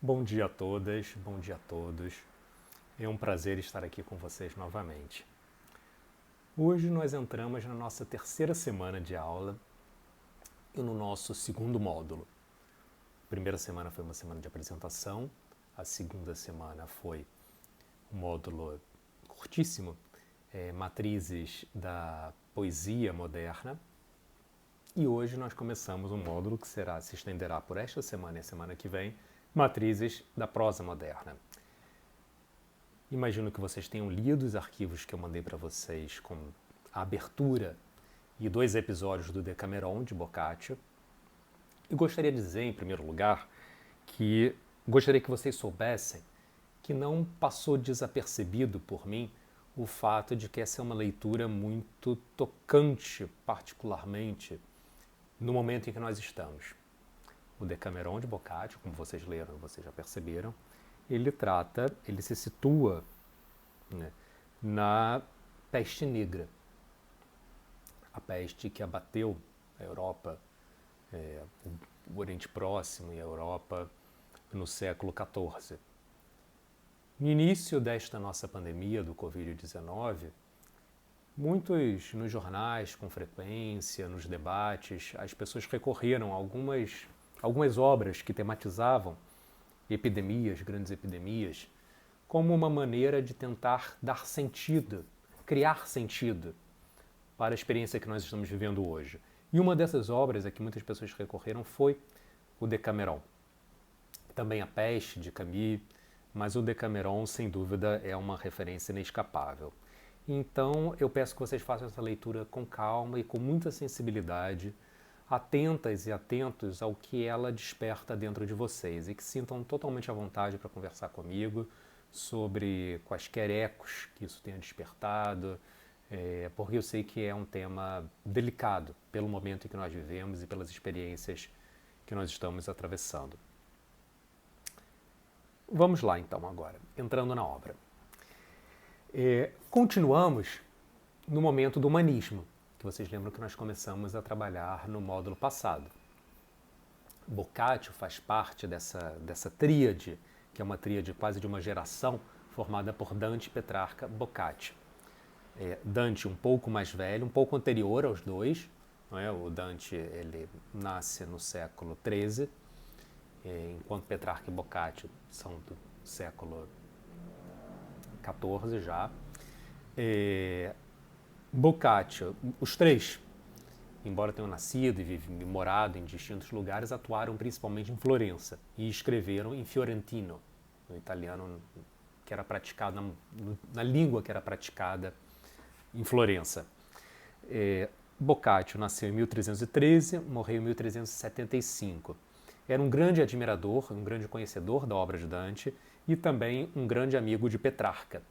Bom dia a todas, bom dia a todos. É um prazer estar aqui com vocês novamente. Hoje nós entramos na nossa terceira semana de aula e no nosso segundo módulo. A primeira semana foi uma semana de apresentação, a segunda semana foi um módulo curtíssimo, Matrizes da Poesia Moderna. E hoje nós começamos um módulo que se estenderá por esta semana e a semana que vem, Matrizes da Prosa Moderna. Imagino que vocês tenham lido os arquivos que eu mandei para vocês com a abertura e 2 episódios do Decameron, de Boccaccio. E gostaria de dizer, em primeiro lugar, que gostaria que vocês soubessem que não passou desapercebido por mim o fato de que essa é uma leitura muito tocante, particularmente no momento em que nós estamos. O Decameron de Boccaccio, como vocês leram, vocês já perceberam, ele se situa, né, na peste negra. A peste que abateu a Europa, o Oriente Próximo e a Europa no século XIV. No início desta nossa pandemia do Covid-19, muitos nos jornais, com frequência, nos debates, as pessoas recorreram a algumas obras que tematizavam epidemias, grandes epidemias, como uma maneira de tentar dar sentido, criar sentido para a experiência que nós estamos vivendo hoje. E uma dessas obras a que muitas pessoas recorreram foi o Decameron. Também a Peste, de Camus, mas o Decameron, sem dúvida, é uma referência inescapável. Então, eu peço que vocês façam essa leitura com calma e com muita sensibilidade, atentas e atentos ao que ela desperta dentro de vocês e que sintam totalmente à vontade para conversar comigo sobre quaisquer ecos que isso tenha despertado, porque eu sei que é um tema delicado pelo momento em que nós vivemos e pelas experiências que nós estamos atravessando. Vamos lá então agora, entrando na obra. Continuamos no momento do humanismo, que vocês lembram que nós começamos a trabalhar no módulo passado. Boccaccio faz parte dessa tríade, que é uma tríade quase de uma geração, formada por Dante, Petrarca, Boccaccio. Dante um pouco mais velho, um pouco anterior aos dois, não é? O Dante ele nasce no século XIII, enquanto Petrarca e Boccaccio são do século XIV já. Boccaccio, os três, embora tenham nascido e morado em distintos lugares, atuaram principalmente em Florença e escreveram em fiorentino, no italiano que era praticado, na língua que era praticada em Florença. Boccaccio nasceu em 1313, morreu em 1375. Era um grande admirador, um grande conhecedor da obra de Dante e também um grande amigo de Petrarca.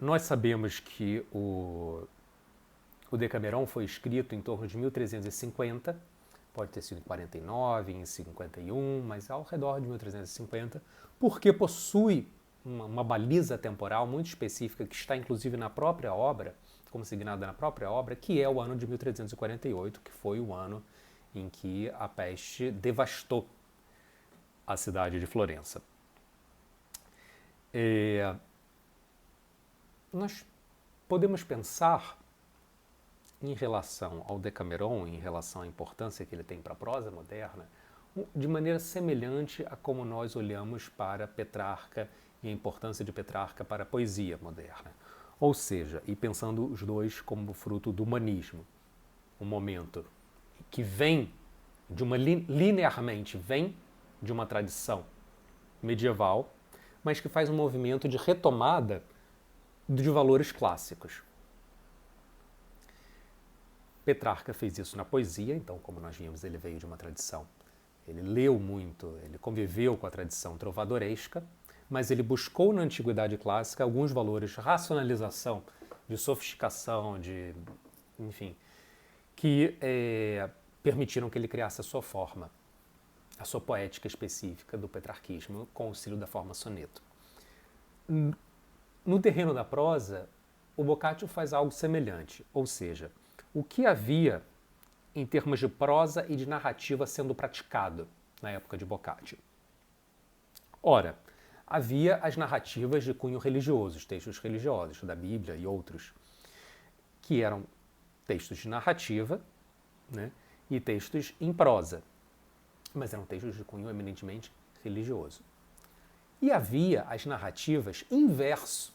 Nós sabemos que o Decameron foi escrito em torno de 1350, pode ter sido em 49, em 51, mas ao redor de 1350, porque possui uma baliza temporal muito específica que está inclusive na própria obra, consignada na própria obra, que é o ano de 1348, que foi o ano em que a peste devastou a cidade de Florença. Nós podemos pensar em relação ao Decameron, em relação à importância que ele tem para a prosa moderna, de maneira semelhante a como nós olhamos para Petrarca e a importância de Petrarca para a poesia moderna. Ou seja, e pensando os dois como fruto do humanismo, um momento que vem linearmente vem de uma tradição medieval, mas que faz um movimento de retomada de valores clássicos. Petrarca fez isso na poesia, então, como nós vimos, ele veio de uma tradição. Ele leu muito, ele conviveu com a tradição trovadoresca, mas ele buscou na antiguidade clássica alguns valores de racionalização, de sofisticação, enfim, que permitiram que ele criasse a sua forma, a sua poética específica do petrarquismo, com o auxílio da forma soneto. No terreno da prosa, o Boccaccio faz algo semelhante, ou seja, o que havia em termos de prosa e de narrativa sendo praticado na época de Boccaccio? Ora, havia as narrativas de cunho religioso, os textos religiosos da Bíblia e outros, que eram textos de narrativa, né, e textos em prosa, mas eram textos de cunho eminentemente religioso. E havia as narrativas em verso.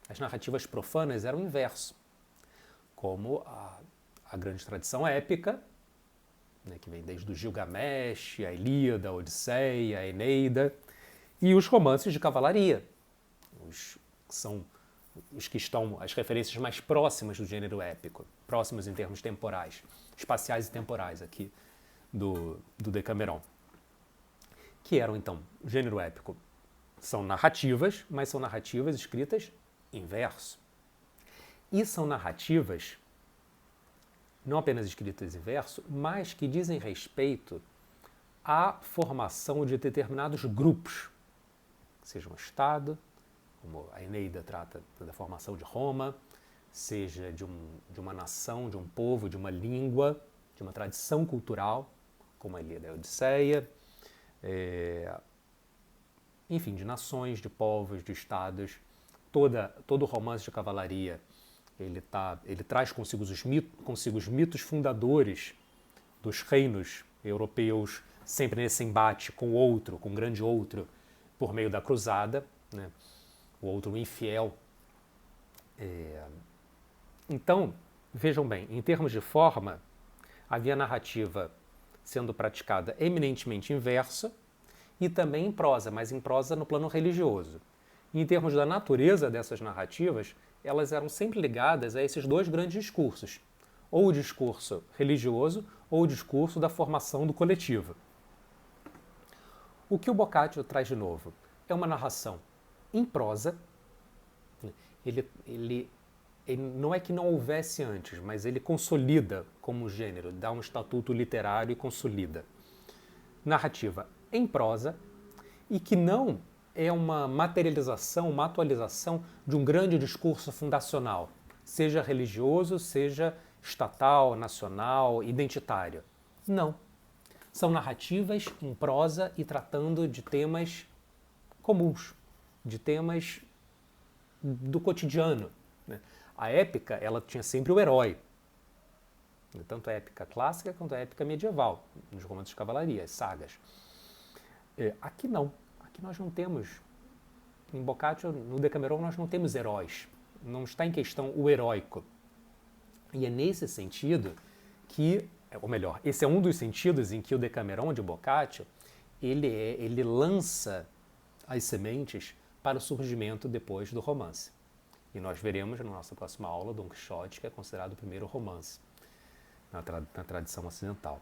As narrativas profanas eram em verso, como a grande tradição épica, né, que vem desde o Gilgamesh, a Ilíada, a Odisseia, a Eneida, e os romances de cavalaria, são os que estão as referências mais próximas do gênero épico, próximas em termos temporais, espaciais e temporais aqui do Decameron. Que eram, então, o gênero épico são narrativas, mas são narrativas escritas em verso. E são narrativas não apenas escritas em verso, mas que dizem respeito à formação de determinados grupos, seja um Estado, como a Eneida trata da formação de Roma, seja de uma nação, de um povo, de uma língua, de uma tradição cultural, como a Ilíada e a Odisseia, enfim, de nações, de povos, de estados. Todo romance de cavalaria ele traz consigo os mitos fundadores dos reinos europeus, sempre nesse embate com o outro, com o grande outro, por meio da cruzada, né? O outro infiel. Então, vejam bem, em termos de forma, havia narrativa sendo praticada eminentemente em verso e também em prosa, mas em prosa no plano religioso. E em termos da natureza dessas narrativas, elas eram sempre ligadas a esses dois grandes discursos, ou o discurso religioso ou o discurso da formação do coletivo. O que o Boccaccio traz de novo é uma narração em prosa. Ele não é que não houvesse antes, mas ele consolida como gênero, dá um estatuto literário e consolida. Narrativa em prosa e que não é uma materialização, uma atualização de um grande discurso fundacional, seja religioso, seja estatal, nacional, identitário. Não. São narrativas em prosa e tratando de temas comuns, de temas do cotidiano. Né? A épica, ela tinha sempre o herói, tanto a épica clássica quanto a épica medieval, nos romances de cavalaria, as sagas. Aqui não. Aqui nós não temos, em Boccaccio, no Decameron, nós não temos heróis. Não está em questão o heróico. E é nesse sentido que, ou melhor, esse é um dos sentidos em que o Decameron de Boccaccio, ele lança as sementes para o surgimento depois do romance. E nós veremos na nossa próxima aula Dom Quixote, que é considerado o primeiro romance na tradição ocidental.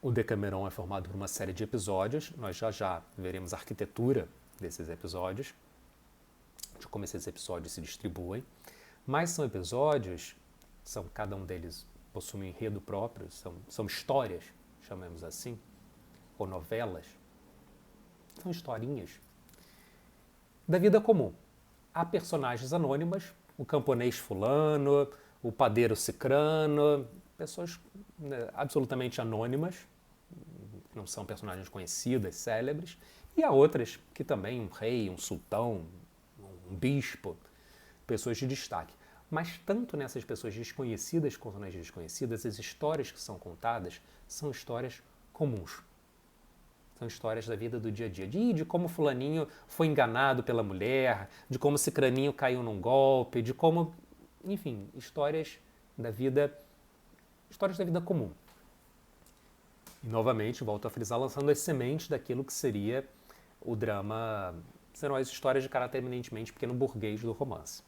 O Decameron é formado por uma série de episódios. Nós já veremos a arquitetura desses episódios, de como esses episódios se distribuem. Mas são episódios, cada um deles possui um enredo próprio, são histórias, chamemos assim, ou novelas. São historinhas da vida comum. Há personagens anônimas, o camponês fulano, o padeiro cicrano, pessoas, né, absolutamente anônimas, não são personagens conhecidas, célebres, e há outras que também, um rei, um sultão, um bispo, pessoas de destaque. Mas tanto nessas pessoas desconhecidas quanto nas desconhecidas, as histórias que são contadas são histórias comuns. São histórias da vida do dia a dia, de como fulaninho foi enganado pela mulher, de como cicraninho caiu num golpe, de como, enfim, histórias da vida comum. E, novamente, volto a frisar, lançando as sementes daquilo que seria o drama, serão as histórias de caráter eminentemente pequeno burguês do romance.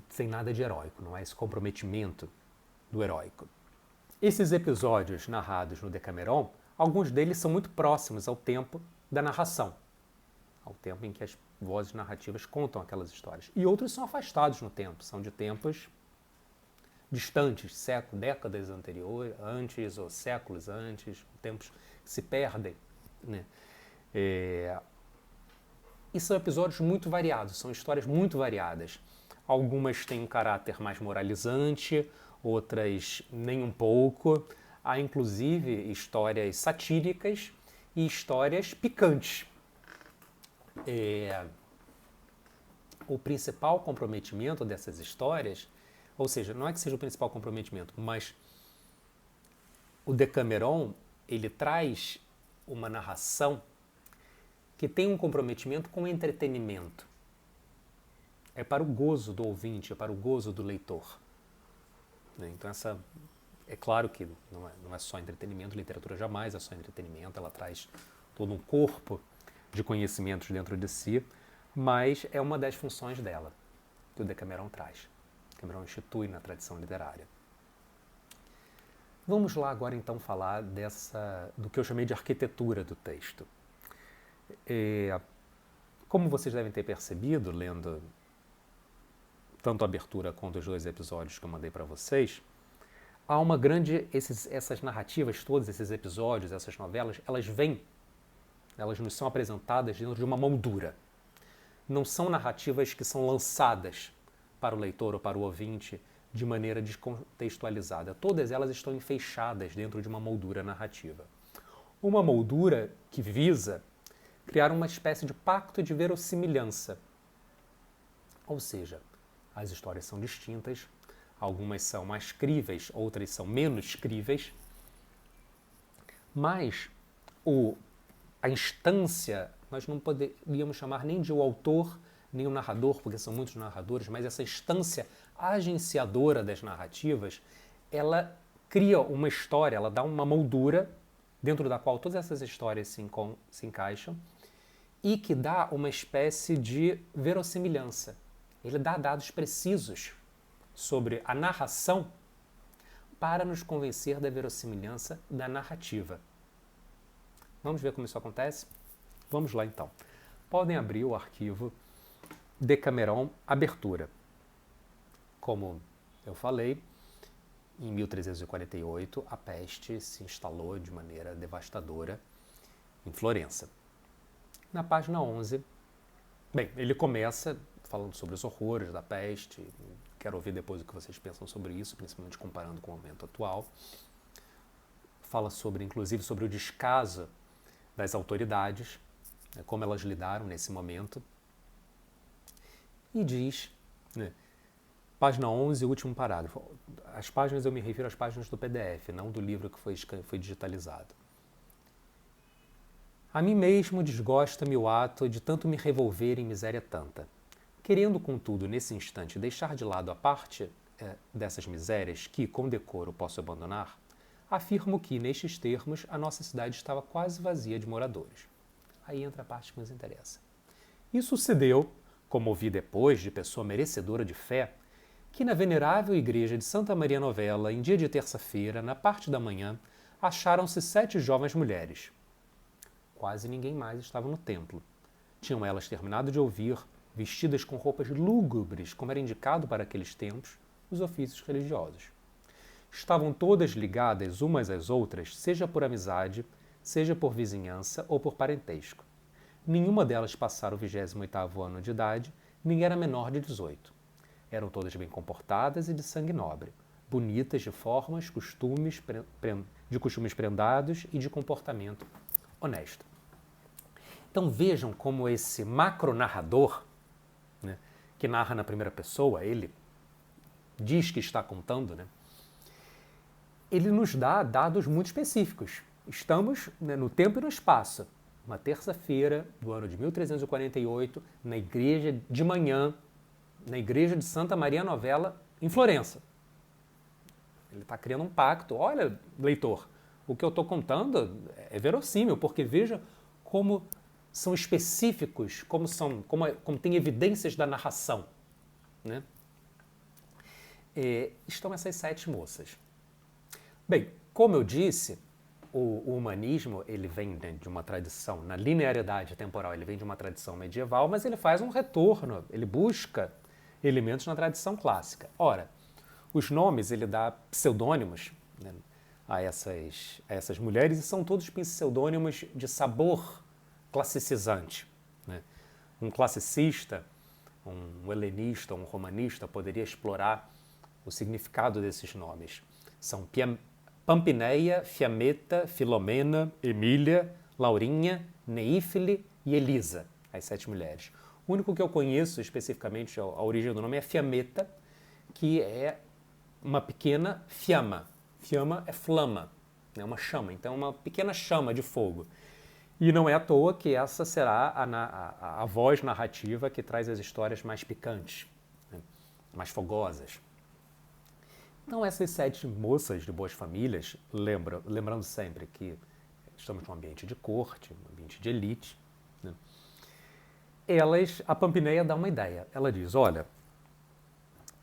Sem nada de heróico, não é esse comprometimento do heróico. Esses episódios narrados no Decameron, alguns deles são muito próximos ao tempo da narração, ao tempo em que as vozes narrativas contam aquelas histórias. E outros são afastados no tempo, são de tempos distantes, décadas antes ou séculos antes, tempos que se perdem. Né? E são episódios muito variados, são histórias muito variadas. Algumas têm um caráter mais moralizante, outras nem um pouco. Há inclusive histórias satíricas e histórias picantes. O principal comprometimento dessas histórias, ou seja, não é que seja o principal comprometimento, mas o Decameron, ele traz uma narração que tem um comprometimento com o entretenimento. É para o gozo do ouvinte, é para o gozo do leitor. Então é claro que não é só entretenimento, literatura jamais é só entretenimento, ela traz todo um corpo de conhecimentos dentro de si, mas é uma das funções dela, que o Decameron traz. O Decameron institui na tradição literária. Vamos lá agora então falar do que eu chamei de arquitetura do texto. Como vocês devem ter percebido, lendo tanto a abertura quanto os 2 episódios que eu mandei para vocês, há uma grande... essas narrativas todas, esses episódios, essas novelas, elas nos são apresentadas dentro de uma moldura. Não são narrativas que são lançadas para o leitor ou para o ouvinte de maneira descontextualizada. Todas elas estão enfeixadas dentro de uma moldura narrativa. Uma moldura que visa criar uma espécie de pacto de verossimilhança. Ou seja, as histórias são distintas, algumas são mais críveis, outras são menos críveis, mas a instância, nós não poderíamos chamar nem de o autor, nem o narrador, porque são muitos narradores, mas essa instância agenciadora das narrativas, ela cria uma história, ela dá uma moldura dentro da qual todas essas histórias se encaixam e que dá uma espécie de verossimilhança. Ele dá dados precisos sobre a narração para nos convencer da verossimilhança da narrativa. Vamos ver como isso acontece? Vamos lá então. Podem abrir o arquivo Decameron Abertura. Como eu falei, em 1348 a peste se instalou de maneira devastadora em Florença. Na página 11, ele começa falando sobre os horrores da peste. Quero ouvir depois o que vocês pensam sobre isso, principalmente comparando com o momento atual. Fala inclusive sobre o descaso das autoridades, como elas lidaram nesse momento. E diz, página 11, último parágrafo. As páginas, eu me refiro às páginas do PDF, não do livro que foi digitalizado. A mim mesmo desgosta-me o ato de tanto me revolver em miséria tanta. Querendo, contudo, nesse instante, deixar de lado a parte dessas misérias que, com decoro, posso abandonar, afirmo que, nestes termos, a nossa cidade estava quase vazia de moradores. Aí entra a parte que nos interessa. Isso sucedeu, como ouvi depois de pessoa merecedora de fé, que na venerável igreja de Santa Maria Novella, em dia de terça-feira, na parte da manhã, acharam-se 7 jovens mulheres. Quase ninguém mais estava no templo. Tinham elas terminado de ouvir, vestidas com roupas lúgubres, como era indicado para aqueles tempos, os ofícios religiosos. Estavam todas ligadas umas às outras, seja por amizade, seja por vizinhança ou por parentesco. Nenhuma delas passara o 28º ano de idade, nem era menor de 18. Eram todas bem comportadas e de sangue nobre, bonitas de formas, de costumes prendados e de comportamento honesto. Então vejam como esse macronarrador, que narra na primeira pessoa, ele diz que está contando, ele nos dá dados muito específicos. Estamos no tempo e no espaço. Uma terça-feira do ano de 1348, na igreja de manhã, na igreja de Santa Maria Novella, em Florença. Ele está criando um pacto. Olha, leitor, o que eu estou contando é verossímil, porque veja como são específicos, como tem evidências da narração. Estão essas 7 moças. Bem, como eu disse, o humanismo ele vem de uma tradição, na linearidade temporal, ele vem de uma tradição medieval, mas ele faz um retorno, ele busca elementos na tradição clássica. Ora, os nomes, ele dá pseudônimos a essas mulheres, e são todos pseudônimos de sabor classicizante. Um classicista, um helenista, um romanista poderia explorar o significado desses nomes. São Pampineia, Fiametta, Filomena, Emília, Laurinha, Neífile e Elisa, as 7 mulheres. O único que eu conheço especificamente, a origem do nome é Fiametta, que é uma pequena fiamma. Fiamma é flama, é uma chama, então é uma pequena chama de fogo. E não é à toa que essa será a voz narrativa que traz as histórias mais picantes, né? Mais fogosas. Então essas 7 moças de boas famílias, lembrando sempre que estamos num ambiente de corte, um ambiente de elite, né? A Pampineia dá uma ideia. Ela diz, olha,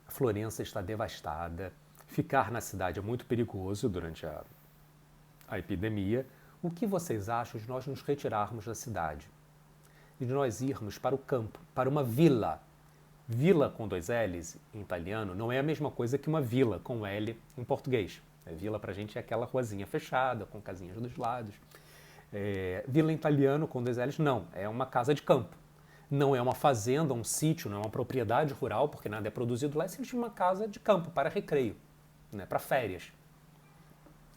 Florença está devastada, ficar na cidade é muito perigoso durante a epidemia. O que vocês acham de nós nos retirarmos da cidade? E de nós irmos para o campo, para uma vila. Vila com 2 L's em italiano não é a mesma coisa que uma vila com L em português. Vila pra gente é aquela ruazinha fechada, com casinhas dos lados. Vila em italiano com 2 L's não, é uma casa de campo. Não é uma fazenda, um sítio, não é uma propriedade rural, porque nada é produzido lá, é simplesmente uma casa de campo para recreio, né, para férias.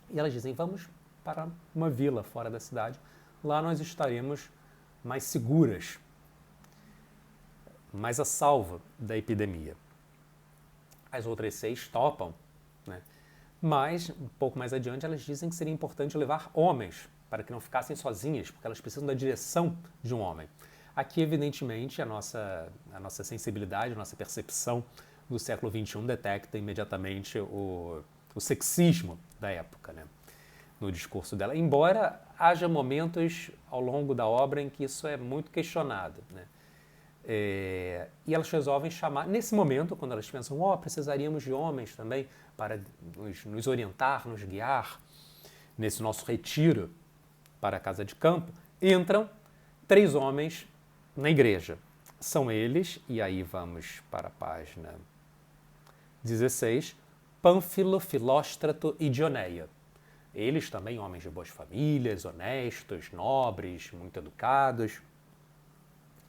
E elas dizem, vamos para uma vila fora da cidade, lá nós estaremos mais seguras, mais a salvo da epidemia. As outras 6 topam, né? Mas, um pouco mais adiante, elas dizem que seria importante levar homens, para que não ficassem sozinhas, porque elas precisam da direção de um homem. Aqui, evidentemente, a nossa sensibilidade, a nossa percepção do século XXI detecta imediatamente o sexismo da época, né, no discurso dela. Embora haja momentos ao longo da obra em que isso é muito questionado, né. E elas resolvem chamar, nesse momento, quando elas pensam, precisaríamos de homens também para nos orientar, nos guiar nesse nosso retiro para a casa de campo, entram 3 homens na igreja. São eles, e aí vamos para a página 16, Pânfilo, Filóstrato e Dioneia. Eles também homens de boas famílias, honestos, nobres, muito educados.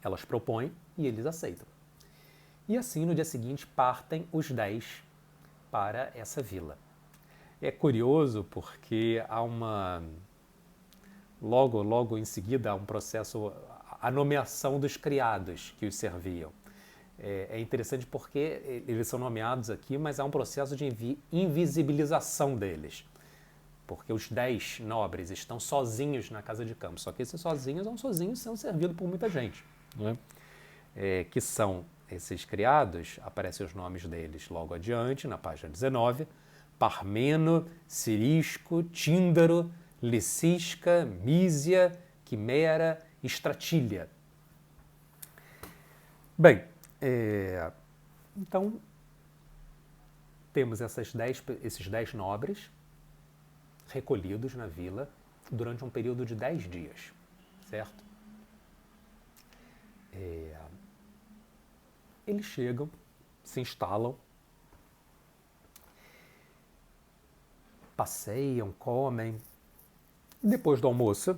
Elas propõem e eles aceitam. E assim, no dia seguinte, partem os 10 para essa vila. É curioso porque há logo em seguida, há um processo, a nomeação dos criados que os serviam. É interessante porque eles são nomeados aqui, mas há um processo de invisibilização deles. Porque os 10 nobres estão sozinhos na casa de campo. Só que esses sozinhos são servidos por muita gente, né? Que são esses criados, aparecem os nomes deles logo adiante, na página 19, Parmeno, Cirisco, Tíndaro, Licisca, Mísia, Quimera, Estratília. Bem, então temos esses 10 nobres recolhidos na vila durante um período de 10 dias, certo? Eles chegam, se instalam, passeiam, comem. Depois do almoço,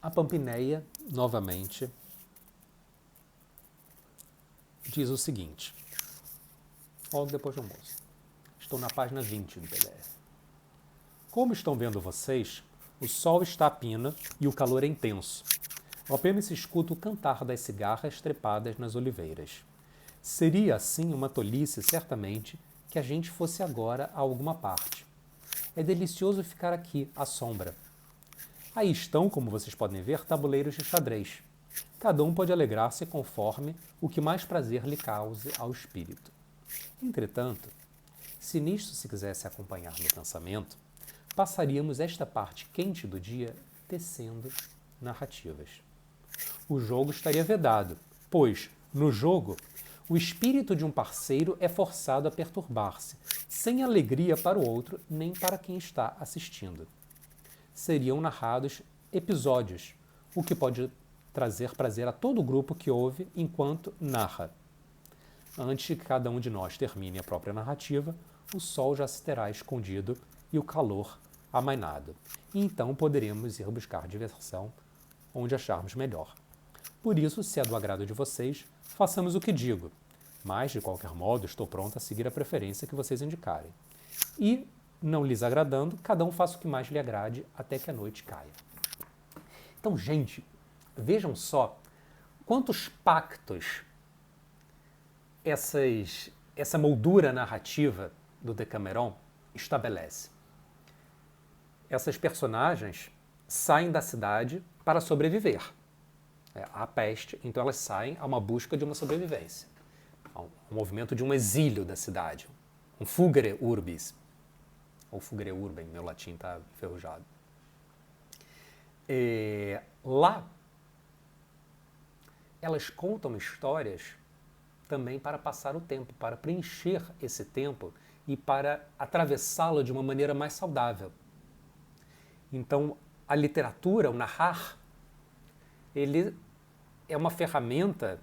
a Pampineia, novamente, diz o seguinte, logo depois do almoço. Estou na página 20 do PDF. Como estão vendo vocês, o sol está a pino e o calor é intenso. Apenas se escuta o cantar das cigarras trepadas nas oliveiras. Seria, assim, uma tolice, certamente, que a gente fosse agora a alguma parte. É delicioso ficar aqui, à sombra. Aí estão, como vocês podem ver, tabuleiros de xadrez. Cada um pode alegrar-se conforme o que mais prazer lhe cause ao espírito. Entretanto, se nisto se quisesse acompanhar meu pensamento, passaríamos esta parte quente do dia tecendo narrativas. O jogo estaria vedado, pois, no jogo, o espírito de um parceiro é forçado a perturbar-se, sem alegria para o outro nem para quem está assistindo. Seriam narrados episódios, o que pode trazer prazer a todo o grupo que ouve enquanto narra. Antes que cada um de nós termine a própria narrativa, o sol já se terá escondido e o calor amainado. E então poderemos ir buscar diversão onde acharmos melhor. Por isso, se é do agrado de vocês, façamos o que digo. mas, de qualquer modo, estou pronto a seguir a preferência que vocês indicarem. E, não lhes agradando, cada um faça o que mais lhe agrade até que a noite caia. Então, gente, vejam só quantos pactos essa moldura narrativa do Decameron estabelece. Essas personagens saem da cidade para sobreviver. Há peste, então elas saem a uma busca de uma sobrevivência. Há um movimento de um exílio da cidade. Um fugere urbis. Ou fugere urbem, meu latim está enferrujado. Lá, elas contam histórias também para passar o tempo, para preencher esse tempo e para atravessá-lo de uma maneira mais saudável. Então, a literatura, o narrar, ele é uma ferramenta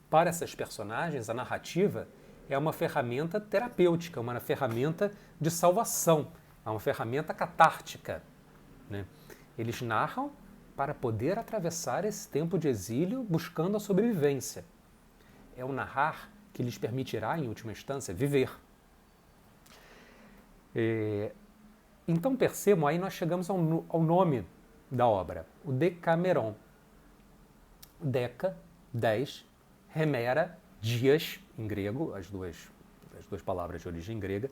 para essas personagens, a narrativa é uma ferramenta terapêutica, uma ferramenta de salvação, é uma ferramenta catártica, né? Eles narram para poder atravessar esse tempo de exílio buscando a sobrevivência. É o narrar que lhes permitirá, em última instância, viver. Então percebam, aí nós chegamos ao nome da obra, o Decameron. Deca, 10, remera, dias, em grego, as duas palavras de origem grega,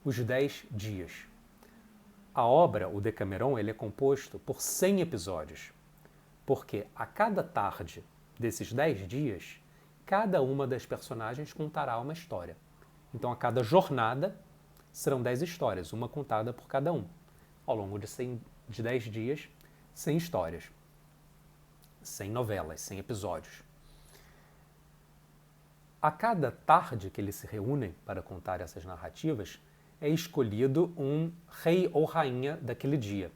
os 10 dias. A obra, o Decameron, ele é composto por 100 episódios, porque a cada tarde desses 10 dias, cada uma das personagens contará uma história. Então, a cada jornada, serão 10 histórias, uma contada por cada um. Ao longo de 10 dias, 100 histórias, 100 novelas, 100 episódios. A cada tarde que eles se reúnem para contar essas narrativas, é escolhido um rei ou rainha daquele dia.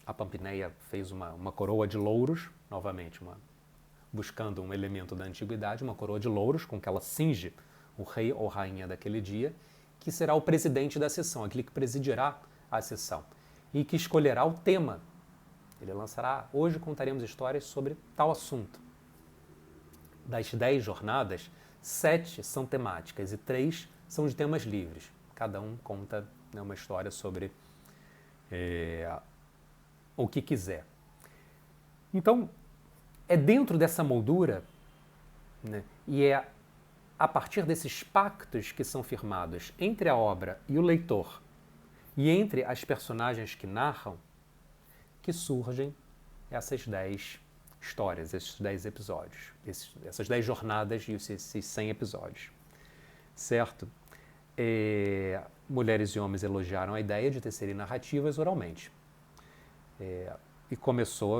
A Pampineia fez uma coroa de louros, novamente, buscando um elemento da antiguidade, uma coroa de louros com que ela cinge o rei ou rainha daquele dia, que será o presidente da sessão, aquele que presidirá a sessão, e que escolherá o tema. Ele lançará, hoje contaremos histórias sobre tal assunto. Das 10 jornadas, 7 são temáticas e 3 são de temas livres. Cada um conta, né, uma história sobre o que quiser. Então, é dentro dessa moldura, né, e é a partir desses pactos que são firmados entre a obra e o leitor e entre as personagens que narram, que surgem essas 10 histórias, esses 10 episódios, essas 10 jornadas e esses 100 episódios. Certo? Mulheres e homens elogiaram a ideia de tecerem narrativas oralmente. E começou